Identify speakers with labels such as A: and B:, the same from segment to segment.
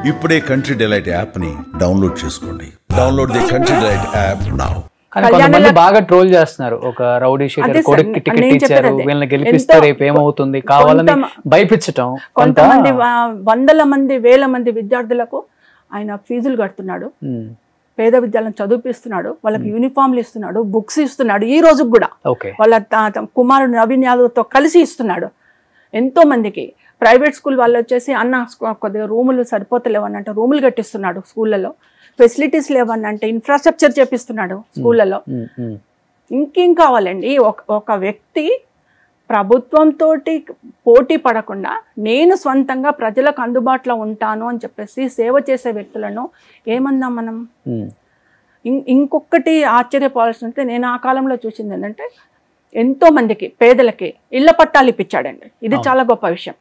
A: ఇప్పుడే country delight app ని download చేసుకోండి. Download the country delight app now.
B: కొంతమంది బాగా ట్రోల్ చేస్తున్నారు, ఒక రౌడీ షీటర్ కొడుకు టికెట్ ఇచ్చారు, వీళ్ళని గెలిపిస్తే రేపు ఏమవుతుంది, కావాలని భయపించటం.
C: కొంతమంది వందల మంది వేల మంది విద్యార్థులకు ఆయన ఫీజులు కడుతున్నాడు, పేద విద్యాలను చదివిపిస్తున్నాడు, వాళ్ళకి యూనిఫామ్లు ఇస్తున్నాడు, బుక్స్ ఇస్తున్నాడు, ఈ రోజు కూడా వాళ్ళ కుమారుడు నవీన్ యాదవ్తో కలిసి ఇస్తున్నాడు. ఎంతో మందికి ప్రైవేట్ స్కూల్ వాళ్ళు వచ్చేసి అన్న కొద్దిగా రూములు సరిపోతలేవని అంటే రూములు కట్టిస్తున్నాడు, స్కూళ్ళలో ఫెసిలిటీస్ లేవని అంటే ఇన్ఫ్రాస్ట్రక్చర్ చేపిస్తున్నాడు స్కూళ్ళలో. ఇంకేం కావాలండి? ఒక వ్యక్తి ప్రభుత్వంతో పోటీ పడకుండా నేను స్వంతంగా ప్రజలకు అందుబాటులో ఉంటాను అని చెప్పేసి సేవ చేసే వ్యక్తులను ఏమన్నా మనం? ఇంకొకటి ఆశ్చర్యపోవాల్సిందంటే నేను ఆ కాలంలో చూసింది ఏంటంటే ఎంతో మందికి పేదలకి ఇళ్ల పట్టాలు ఇప్పించాడండి. ఇది చాలా గొప్ప విషయం.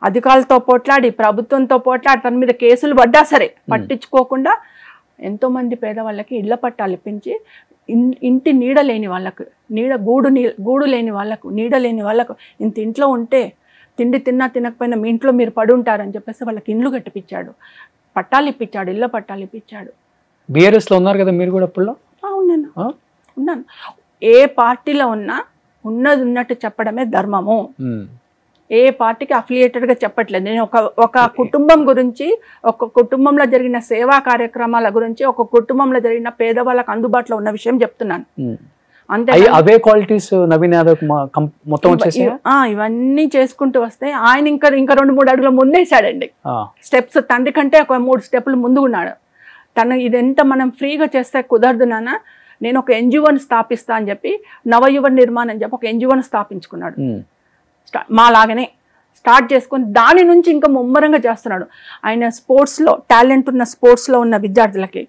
C: అధికారులతో పోట్లాడి ప్రభుత్వంతో పోట్లాడి తన మీద కేసులు పడ్డా సరే పట్టించుకోకుండా ఎంతోమంది పేదవాళ్ళకి ఇళ్ల పట్టాలు ఇప్పించి ఇంటి నీడ లేని వాళ్ళకు, గూడు లేని వాళ్ళకు, నీడ లేని వాళ్ళకు, ఇంత ఇంట్లో ఉంటే తిండి తిన్నా తినకపోయినా మీ ఇంట్లో మీరు పడి ఉంటారని చెప్పేసి వాళ్ళకి ఇండ్లు కట్టిపించాడు, పట్టాలు ఇప్పించాడు, ఇళ్ల పట్టాలు ఇప్పించాడు.
B: బీఆర్ఎస్లో ఉన్నారు కదా మీరు కూడా అప్పుడు?
C: ఉన్నాను. ఏ పార్టీలో ఉన్నా ఉన్నది ఉన్నట్టు చెప్పడమే ధర్మము. ఏ పార్టీకి అఫిలియేటెడ్గా చెప్పట్లేదు. నేను ఒక కుటుంబం గురించి, ఒక కుటుంబంలో జరిగిన సేవా కార్యక్రమాల గురించి, ఒక కుటుంబంలో జరిగిన పేదవాళ్ళకు అందుబాటులో ఉన్న విషయం చెప్తున్నాను. అంతే.
B: అవే క్వాలిటీస్ నవీన్ యాదవ్ మొత్తం వచ్చేసి
C: ఇవన్నీ చేసుకుంటూ వస్తే ఆయన ఇంకా 2-3 అడుగుల ముందేసాడండి స్టెప్స్. తండ్రి కంటే ఒక 3 స్టెప్పులు ముందు ఉన్నాడు. ఇదెంత మనం ఫ్రీగా చేస్తే కుదరదు నాన్న, నేను ఒక ఎన్జిఓని స్థాపిస్తా అని చెప్పి నవయువ నిర్మాణం అని చెప్పి ఒక ఎన్జిఓని స్థాపించుకున్నాడు. మాలాగనే స్టార్ట్ చేసుకొని దాని నుంచి ఇంకా ముమ్మరంగా చేస్తున్నాడు. ఆయన స్పోర్ట్స్లో టాలెంట్ ఉన్న స్పోర్ట్స్లో ఉన్న విద్యార్థులకి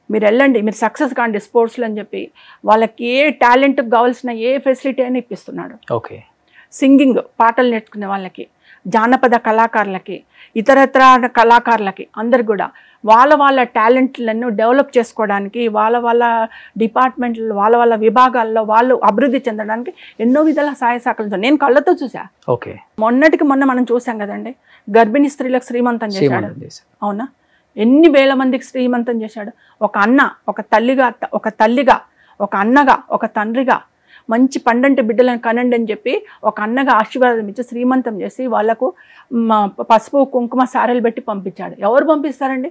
C: మీరు వెళ్ళండి, మీరు సక్సెస్ కాండి స్పోర్ట్స్లో అని చెప్పి వాళ్ళకి ఏ టాలెంట్కి కావాల్సిన ఏ ఫెసిలిటీ అయినా ఇప్పిస్తున్నాడు. సింగింగ్ పాటలు నేర్చుకునే వాళ్ళకి, జానపద కళాకారులకి, ఇతరత్ర కళాకారులకి అందరు కూడా వాళ్ళ టాలెంట్లను డెవలప్ చేసుకోవడానికి, వాళ్ళ డిపార్ట్మెంట్లో వాళ్ళ విభాగాల్లో వాళ్ళు అభివృద్ధి చెందడానికి ఎన్నో విధాల సహాయ సహకారాలతో నేను కళ్ళతో చూసా. మొన్నటికి మొన్న మనం చూసాం కదండి, గర్భిణీ స్త్రీలకు శ్రీమంతం చేశాడు. అవునా? ఎన్ని వేల మందికి శ్రీమంతం చేశాడు. ఒక అన్న, ఒక తల్లిగా, ఒక అన్నగా, ఒక తండ్రిగా మంచి పండంటి బిడ్డలను కనండి అని చెప్పి ఒక అన్నగా ఆశీర్వాదం ఇచ్చి శ్రీమంతం చేసి వాళ్లకు పసుపు కుంకుమ సారెలు పెట్టి పంపించాడు. ఎవరు పంపిస్తారండి?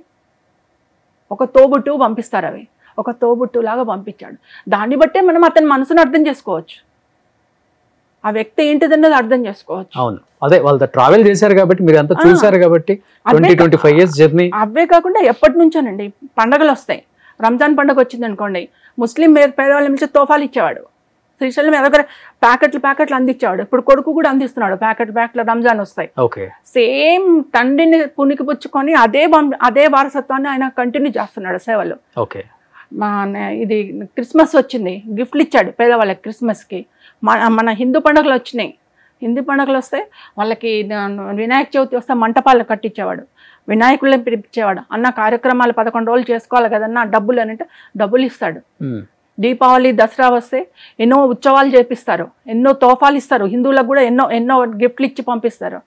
C: ఒక తోబుట్టు పంపిస్తారు. అవి ఒక తోబుట్టులాగా పంపించాడు. దాన్ని బట్టే మనం అతని మనసును అర్థం చేసుకోవచ్చు, ఆ వ్యక్తి ఏంటిదన్నది అర్థం చేసుకోవచ్చు.
B: అవును, అదే వాళ్ళతో ట్రావెల్ చేశారు కాబట్టి మీరు అంతా చూసారు కాబట్టి 20-25 ఇయర్స్ జర్నీ.
C: అవే కాకుండా ఎప్పటి నుంచోనండి పండుగలు వస్తాయి. రంజాన్ పండుగ వచ్చింది అనుకోండి, ముస్లిం పేదవాళ్ళ నుంచి తోఫాలు ఇచ్చేవాడు. శ్రీశైలం దగ్గర ప్యాకెట్లు అందించేవాడు. ఇప్పుడు కొడుకు కూడా అందిస్తున్నాడు, ప్యాకెట్లు రంజాన్ వస్తాయి. సేమ్ తండ్రిని పునికి పుచ్చుకొని అదే వారసత్వాన్ని ఆయన కంటిన్యూ చేస్తున్నాడు సేవలు. ఇది క్రిస్మస్ వచ్చింది, గిఫ్ట్లు ఇచ్చాడు పేదవాళ్ళకి. క్రిస్మస్కి మన హిందూ పండుగలు వచ్చినాయి. హిందూ పండుగలు వస్తే వాళ్ళకి వినాయక చవితి వస్తే మంటపాలు కట్టించేవాడు, వినాయకులను పిలిపించేవాడు. అన్న కార్యక్రమాలు 11 రోజులు చేసుకోవాలి కదన్నా, డబ్బులు అని అంటే డబ్బులు ఇస్తాడు. దీపావళి దసరా వస్తే ఎన్నో ఉత్సవాలు చేపిస్తారు, ఎన్నో తోఫాలు ఇస్తారు. హిందువులకు కూడా ఎన్నో గిఫ్ట్లు ఇచ్చి పంపిస్తారు.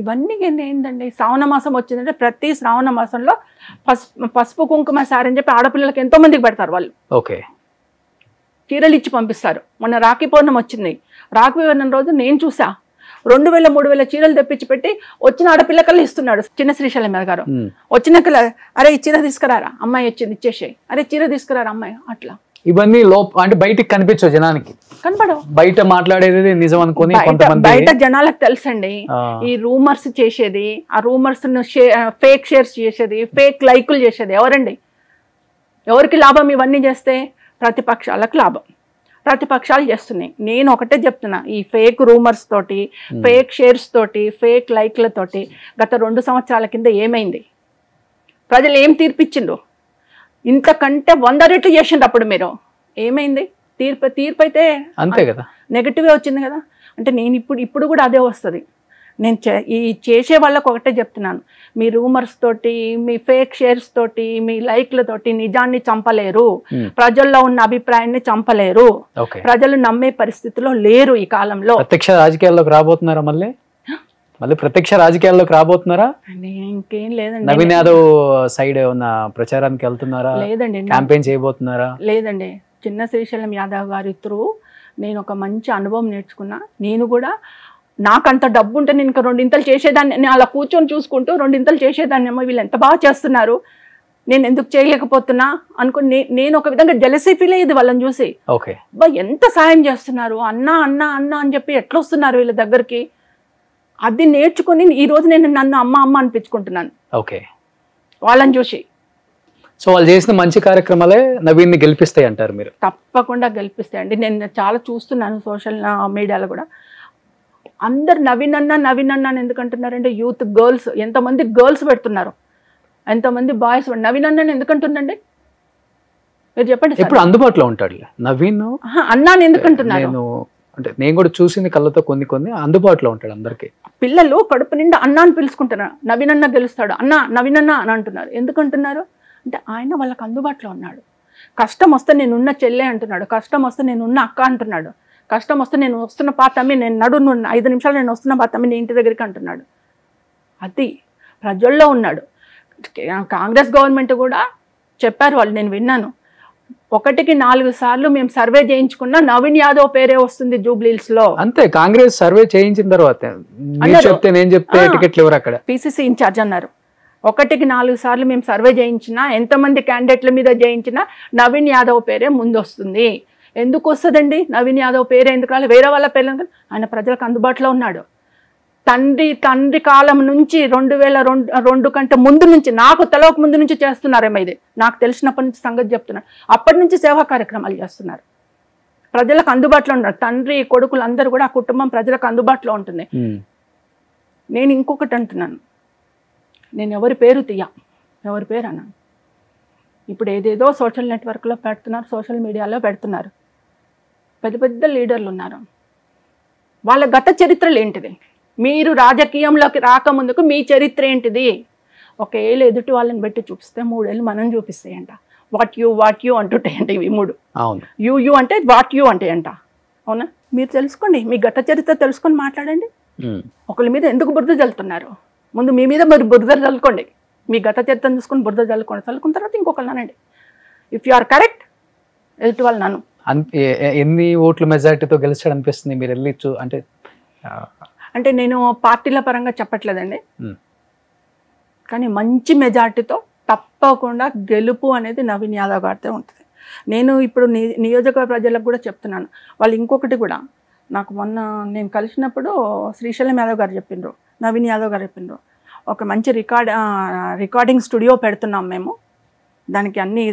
C: ఇవన్నీ ఏంటండి, శ్రావణ మాసం వచ్చిందంటే ప్రతి శ్రావణ మాసంలో పసుపు కుంకుమ సారి అని చెప్పి ఆడపిల్లలకి ఎంతో మందికి పెడతారు. వాళ్ళు చీరలు ఇచ్చి పంపిస్తారు. మొన్న రాఖీ పౌర్ణమి వచ్చింది, రాఖీ పౌర్ణమి రోజు నేను చూసా 2000-3000 చీరలు తెప్పించి పెట్టి వచ్చిన ఆడపిల్లకల్లా ఇస్తున్నాడు. చిన్న శ్రీశైలం గారు వచ్చినాక అరే ఈ చీర తీసుకురారా అమ్మాయి వచ్చింది ఇచ్చేసాయి, అరే చీర తీసుకురారా అమ్మాయి. అట్లా
B: ఇవన్నీ అంటే బయటికి కనిపించవు, జనానికి కనపడవు. బయట మాట్లాడేది నిజం అనుకుని
C: బయట జనాలకు తెలుసండి. ఈ రూమర్స్ చేసేది, ఆ రూమర్స్ ఫేక్ షేర్స్ చేసేది, ఫేక్ లైకులు చేసేది ఎవరండి? ఎవరికి లాభం? ఇవన్నీ చేస్తే ప్రతిపక్షాలకు లాభం. ప్రతిపక్షాలు చేస్తున్నాయి. నేను ఒకటే చెప్తున్నా, ఈ ఫేక్ రూమర్స్ తోటి, ఫేక్ షేర్స్ తోటి, ఫేక్ లైక్లతోటి గత 2 సంవత్సరాల కింద ఏమైంది? ప్రజలు ఏం తీర్పిచ్చిండ్రు? ఇంతకంటే 100 రెట్లు చేసిండ్రు. అప్పుడు మీరు ఏమైంది? తీర్పు అయితే
B: అంతే కదా,
C: నెగటివే వచ్చింది కదా. అంటే నేను ఇప్పుడు కూడా అదే వస్తుంది. నేను ఈ చేసే వాళ్ళకు ఒకటే చెప్తున్నాను, మీ రూమర్స్ తోటి, మీ ఫేక్ షేర్స్ తోటి, మీ లైక్లతోటి నిజాన్ని చంపలేరు, ప్రజల్లో ఉన్న అభిప్రాయాన్ని చంపలేరు. ప్రజలు నమ్మే పరిస్థితిలో లేరు ఈ కాలంలో.
B: ప్రత్యక్ష రాజకీయాల్లోకి రాబోతున్నారా మళ్ళీ? మళ్ళీ ప్రత్యక్ష రాజకీయాల్లోకి రాబోతున్నారా?
C: ఇంకేం లేదండి.
B: నవీన్ యాదవ్ సైడ్ ఏమన్నా ప్రచారానికి వెళ్తున్నారా?
C: లేదండి.
B: క్యాంపెయిన్ చేయబోతున్నారా?
C: లేదండి. చిన్న శ్రీశైలం యాదవ్ గారి త్రూ నేను ఒక మంచి అనుభవం నేర్చుకున్నా. నేను కూడా నాకంత డబ్బు ఉంటే నేను ఇంకా రెండింతలు చేసేదాన్ని, నేను అలా కూర్చొని చూసుకుంటూ రెండింతలు చేసేదాన్ని. ఏమో వీళ్ళు ఎంత బాగా చేస్తున్నారు, నేను ఎందుకు చేయలేకపోతున్నా అనుకుని నేను ఒక విధంగా జెలసీ ఫీల్ అయ్యేది వాళ్ళని చూసి.
B: ఓకే,
C: బా ఎంత సాయం చేస్తున్నారు, అన్నా అన్నా అన్నా అని చెప్పి ఎట్లా వస్తున్నారు వీళ్ళ దగ్గరికి. అది నేర్చుకుని ఈ రోజు నేను నన్ను అమ్మ అమ్మ అనిపించుకుంటున్నాను.
B: ఓకే,
C: వాళ్ళని చూసి.
B: సో వాళ్ళు చేసిన మంచి కార్యక్రమాలే నవీన్ని గెలిపిస్తాయి అంటారు మీరు?
C: తప్పకుండా గెలిపిస్తాయండి. నేను చాలా చూస్తున్నాను సోషల్ మీడియాలో కూడా అందరు నవీన్ అన్న అని ఎందుకంటున్నారంటే యూత్ గర్ల్స్, ఎంతమంది గర్ల్స్ పెడుతున్నారు, ఎంతమంది బాయ్స్. నవీన్ అన్న ఎందుకంటుందండి మీరు చెప్పండి.
B: ఇప్పుడు అందుబాటులో ఉంటాడు నవీన్
C: అన్నా ఎందుకంటున్నారు?
B: అంటే నేను కూడా చూసింది కళ్ళతో కొన్ని అందుబాటులో ఉంటాడు అందరికి.
C: పిల్లలు కడుపు నిండా అన్నా అని పిలుచుకుంటున్నారు. నవీన్ అన్న గెలుస్తాడు, అన్నా నవీన్ అన్న అని అంటున్నారు. ఎందుకంటున్నారు అంటే ఆయన వాళ్ళకి అందుబాటులో ఉన్నాడు. కష్టం వస్తే నేనున్న చెల్లె అంటున్నాడు, కష్టం వస్తే నేనున్న అక్క అంటున్నాడు, కష్టం వస్తే నేను వస్తున్న పాతమ్మి, నేను 5 నిమిషాలు నేను వస్తున్న పాతమ్మి నీ ఇంటి దగ్గరికి అంటున్నాడు. అది ప్రజల్లో ఉన్నాడు. కాంగ్రెస్ గవర్నమెంట్ కూడా చెప్పారు వాళ్ళు, నేను విన్నాను, 1కి 4 సార్లు మేము సర్వే చేయించుకున్నా నవీన్ యాదవ్ పేరే వస్తుంది జూబ్లీహిల్స్ లో.
B: అంతే, కాంగ్రెస్ సర్వే చేయించిన తర్వాత నేను చెప్తే టికెట్లు ఎవరు అక్కడ
C: పిసిసి ఇన్ఛార్జ్ అన్నారు. 1కి 4 సార్లు మేము సర్వే చేయించినా, ఎంతమంది క్యాండిడేట్ల మీద చేయించినా నవీన్ యాదవ్ పేరే ముందు వస్తుంది. ఎందుకు వస్తుందండి నవీన్ యాదవ్ పేరే ఎందుకు రాలేదు? వేరే వాళ్ళ పేర్లు. ఆయన ప్రజలకు అందుబాటులో ఉన్నాడు. తండ్రి కాలం నుంచి 2002 కంటే ముందు నుంచి, నాకు తెలవక ముందు నుంచి చేస్తున్నారేమో ఇది, నాకు తెలిసినప్పటి నుంచి సంగతి చెప్తున్నారు. అప్పటి నుంచి సేవా కార్యక్రమాలు చేస్తున్నారు, ప్రజలకు అందుబాటులో ఉన్నారు. తండ్రి కొడుకులు అందరూ కూడా ఆ కుటుంబం ప్రజలకు అందుబాటులో ఉంటుంది. నేను ఇంకొకటి అంటున్నాను, నేను ఎవరి పేరు ఎవరి పేరు అన్నాను. ఇప్పుడు ఏదేదో సోషల్ నెట్వర్క్లో పెడుతున్నారు, సోషల్ మీడియాలో పెడుతున్నారు. పెద్ద పెద్ద లీడర్లు ఉన్నారు, వాళ్ళ గత చరిత్రలు ఏంటిది? మీరు రాజకీయంలోకి రాకముందుకు మీ చరిత్ర ఏంటిది? 1 ఏళ్ళు ఎదుటి వాళ్ళని పెట్టి చూపిస్తే 3 ఏళ్ళు మనం చూపిస్తాయంట. వాట్ యూ అంటుంటాయంట ఇవి 3. యూ అంటే వాట్ యూ అంటే అంట. అవునా? మీరు తెలుసుకోండి, మీ గత చరిత్ర తెలుసుకొని మాట్లాడండి. ఒకరి మీద ఎందుకు బురద చల్లుతున్నారు? ముందు మీ మీద మరి బురద చల్లుకోండి, మీ గత చరిత్రను చూసుకొని బురద చల్లుకున్న తర్వాత ఇంకొకరు అనండి. ఇఫ్ యు ఆర్ కరెక్ట్, ఎదుటి వాళ్ళు నన్ను
B: ఎన్ని ఓట్ల మెజారిటీతో గెలిచాడు అనిపిస్తుంది మీరు వెళ్ళి
C: అంటే నేను పార్టీల పరంగా చెప్పట్లేదండి, కానీ మంచి మెజార్టీతో తప్పకుండా గెలుపు అనేది నవీన్ యాదవ్ గారితో ఉంటుంది. నేను ఇప్పుడు నియోజకవర్గ ప్రజలకు కూడా చెప్తున్నాను. వాళ్ళు ఇంకొకటి కూడా, నాకు మొన్న నేను కలిసినప్పుడు శ్రీశైలం యాదవ్ గారు చెప్పిండ్రు, నవీన్ యాదవ్ గారు చెప్పిండ్రు, ఒక మంచి రికార్డింగ్ స్టూడియో పెడుతున్నాం మేము, దానికి అన్నీ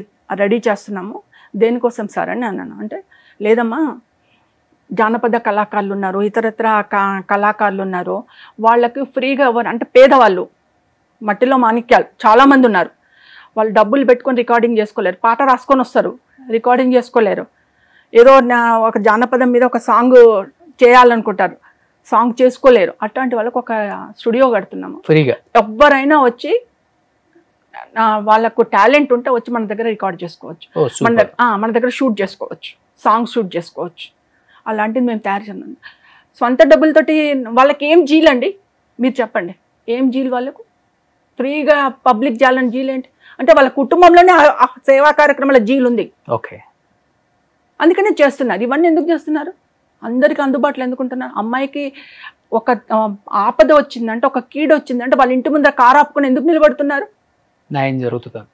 C: రెడీ చేస్తున్నాము. దేనికోసం సార్ అని అన్నాను. అంటే లేదమ్మా, జానపద కళాకారులు ఉన్నారు, ఇతరత్ర కళాకారులు ఉన్నారు, వాళ్ళకి ఫ్రీగా అంటే పేదవాళ్ళు, మట్టిలో మాణిక్యాలు చాలామంది ఉన్నారు, వాళ్ళు డబ్బులు పెట్టుకొని రికార్డింగ్ చేసుకోలేరు, పాట రాసుకొని వస్తారు, రికార్డింగ్ చేసుకోలేరు. ఏదో ఒక జానపదం మీద ఒక సాంగ్ చేయాలనుకుంటారు, సాంగ్ చేసుకోలేరు. అట్లాంటి వాళ్ళకు ఒక స్టూడియో కడుతున్నాము
B: ఫ్రీగా.
C: ఎవరైనా వచ్చి వాళ్ళకు టాలెంట్ ఉంటే వచ్చి మన దగ్గర రికార్డ్ చేసుకోవచ్చు, మన దగ్గర షూట్ చేసుకోవచ్చు, సాంగ్ షూట్ చేసుకోవచ్చు. అలాంటిది మేము తయారు చేస్తున్నాం. సొంత డబ్బులతోటి వాళ్ళకి ఏం జీలండి మీరు చెప్పండి, ఏం జీలు వాళ్ళకు? ఫ్రీగా పబ్లిక్ చేయాలని జీలు ఏంటి అంటే వాళ్ళ కుటుంబంలోనే సేవా కార్యక్రమాల జీలు ఉంది.
B: ఓకే,
C: అందుకనే చేస్తున్నారు. ఇవన్నీ ఎందుకు చేస్తున్నారు? అందరికీ అందుబాటులో ఎందుకుంటున్నారు? అమ్మాయికి ఒక ఆపద వచ్చిందంటే, ఒక కీడు వచ్చిందంటే వాళ్ళ ఇంటి ముందర కారు ఆపుకొని ఎందుకు నిలబడుతున్నారు?
B: న్యాయం జరుగుతుంది.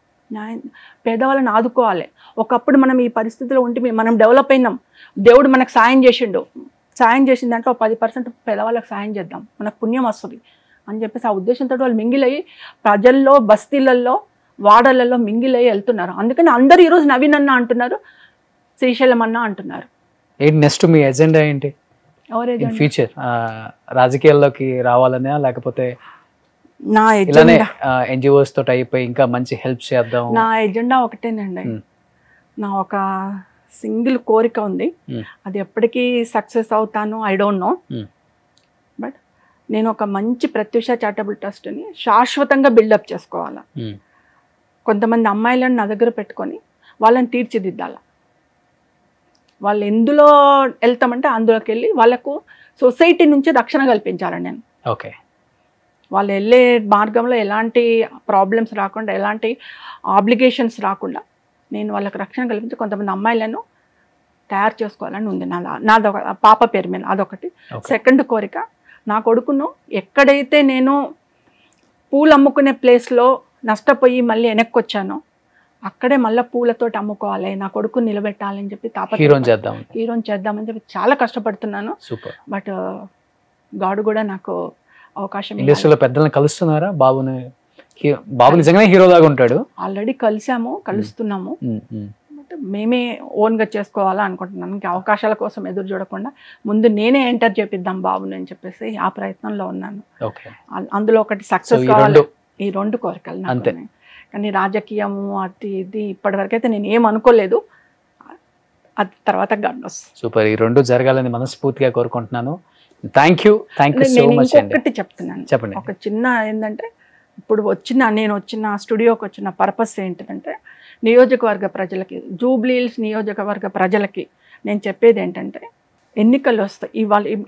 C: పేదవాళ్ళని ఆదుకోవాలి. ఒకప్పుడు మనం ఈ పరిస్థితిలో ఉంటే మనం డెవలప్ అయినాం, దేవుడు మనకు సాయం చేసిండు, సాయం చేసిన దాంట్లో 10% పేదవాళ్ళకి సాయం చేద్దాం, మనకు పుణ్యం వస్తుంది అని చెప్పేసి ఆ ఉద్దేశంతో వాళ్ళు మింగిలయ్యి ప్రజల్లో, బస్తీలలో, వాడలలో మింగిలయ్యి వెళ్తున్నారు. అందుకని అందరూ ఈరోజు నవీన్ అన్న అంటున్నారు, శ్రీశైలం అన్న అంటున్నారు.
B: ఏంటి నెక్స్ట్ మీ ఎజెండా ఏంటి? ఫ్యూచర్ రాజకీయాల్లోకి రావాలనే, లేకపోతే
C: నా ఎజెండా
B: ఎన్జిఓస్ తోటి అయిపోయి ఇంకా మంచి హెల్ప్ చేద్దాం?
C: నా ఎజెండా ఒకటేనండి, నా ఒక సింగిల్ కోరిక ఉంది. అది ఎప్పటికీ సక్సెస్ అవుతానో ఐ డోంట్ నో, బట్ నేను ఒక మంచి ప్రత్యూష చారిటబుల్ ట్రస్ట్ని శాశ్వతంగా బిల్డప్ చేసుకోవాలా. కొంతమంది అమ్మాయిలను నా దగ్గర పెట్టుకొని వాళ్ళని తీర్చిదిద్దాల. వాళ్ళు ఎందులో వెళ్తామంటే అందులోకి వెళ్ళి వాళ్ళకు సొసైటీ నుంచి రక్షణ కల్పించాలని నేను.
B: ఓకే,
C: వాళ్ళు వెళ్ళే మార్గంలో ఎలాంటి ప్రాబ్లమ్స్ రాకుండా, ఎలాంటి ఆబ్లిగేషన్స్ రాకుండా నేను వాళ్ళకి రక్షణ కల్పించి కొంతమంది అమ్మాయిలను తయారు చేసుకోవాలని ఉంది నాదొక పాప పేరు మీద, అదొకటి. సెకండ్ కోరిక, నా కొడుకును ఎక్కడైతే నేను పూలు అమ్ముకునే ప్లేస్లో నష్టపోయి మళ్ళీ వెనక్కి వచ్చానో అక్కడే మళ్ళీ పూలతోటి అమ్ముకోవాలి, నా కొడుకుని నిలబెట్టాలని చెప్పి హీరోని చేద్దామని చెప్పి చాలా కష్టపడుతున్నాను. బట్ గాడ్ కూడా నాకు అవకాశం.
B: ఇండస్ట్రీలో పెద్దలను కలుస్తున్నారా? బాబు నిజంగానే హీరో లాగా ఉంటాడు.
C: ఆల్రెడీ కలుస్తున్నాము. మేమే ఓన్గా చేసుకోవాలా అనుకుంటున్నాను. ఇంకా అవకాశాల కోసం ఎదురు చూడకుండా ముందు నేనే ఎంటర్ చేపిద్దాం బాబుని అని చెప్పేసి ఆ ప్రయత్నంలో ఉన్నాను. అందులో ఒకటి సక్సెస్ కావాలి, ఈ 2 కోరికలు నాకు. కానీ రాజకీయము అది ఇది ఇప్పటివరకైతే నేను ఏం అనుకోలేదు, అది తర్వాత గండోస్.
B: సూపర్, ఈ 2 జరగాలని మనస్ఫూర్తిగా కోరుకుంటున్నాను. Thank you so much.
C: ఇంకొకటి చెప్తున్నాను,
B: చెప్పండి.
C: ఒక చిన్న ఏంటంటే, ఇప్పుడు నేను వచ్చిన స్టూడియోకి వచ్చిన పర్పస్ ఏంటంటే, నియోజకవర్గ ప్రజలకి, జూబ్లీహిల్స్ నియోజకవర్గ ప్రజలకి నేను చెప్పేది ఏంటంటే, ఎన్నికలు వస్తాయి.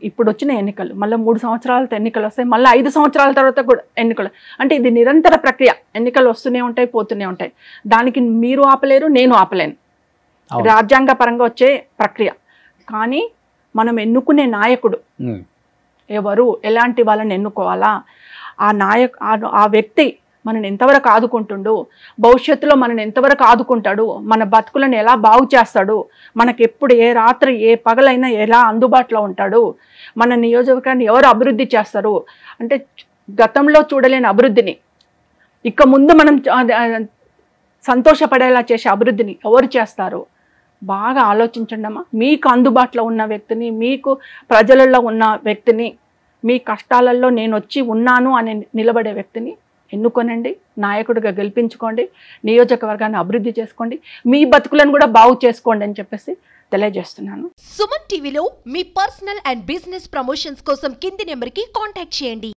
C: ఇప్పుడు వచ్చిన ఎన్నికలు మళ్ళీ 3 సంవత్సరాలతో ఎన్నికలు వస్తాయి, మళ్ళీ 5 సంవత్సరాల తర్వాత కూడా ఎన్నికలు. అంటే ఇది నిరంతర ప్రక్రియ, ఎన్నికలు వస్తూనే ఉంటాయి, పోతూనే ఉంటాయి. దానికి మీరు ఆపలేరు, నేను ఆపలేను. రాజ్యాంగ పరంగా వచ్చే ప్రక్రియ. కానీ మనం ఎన్నుకునే నాయకుడు ఎవరు, ఎలాంటి వాళ్ళని ఎన్నుకోవాలా, ఆ వ్యక్తి మనని ఎంతవరకు ఆదుకుంటుండు, భవిష్యత్తులో మనని ఎంతవరకు ఆదుకుంటాడు, మన బతుకులను ఎలా బాగు చేస్తాడు, మనకి ఎప్పుడు ఏ రాత్రి ఏ పగలైనా ఎలా అందుబాటులో ఉంటాడు, మన నియోజకవర్గాన్ని ఎవరు అభివృద్ధి చేస్తారు, అంటే గతంలో చూడలేని అభివృద్ధిని ఇక ముందు మనం సంతోషపడేలా చేసే అభివృద్ధిని ఎవరు చేస్తారు, బాగా ఆలోచించండి అమ్మా. మీకు అందుబాటులో ఉన్న వ్యక్తిని, మీకు ప్రజలలో ఉన్న వ్యక్తిని, మీ కష్టాలలో నేను వచ్చి ఉన్నాను అని నిలబడే వ్యక్తిని ఎన్నుకోనండి, నాయకుడిగా గెలిపించుకోండి, నియోజకవర్గాన్ని అభివృద్ధి చేసుకోండి, మీ బతుకులను కూడా బాగు చేసుకోండి అని చెప్పేసి తెలియజేస్తున్నాను.
D: సుమన్ టీవీలో మీ పర్సనల్ అండ్ బిజినెస్ ప్రమోషన్స్ కోసం కింది నెంబర్కి కాంటాక్ట్ చేయండి.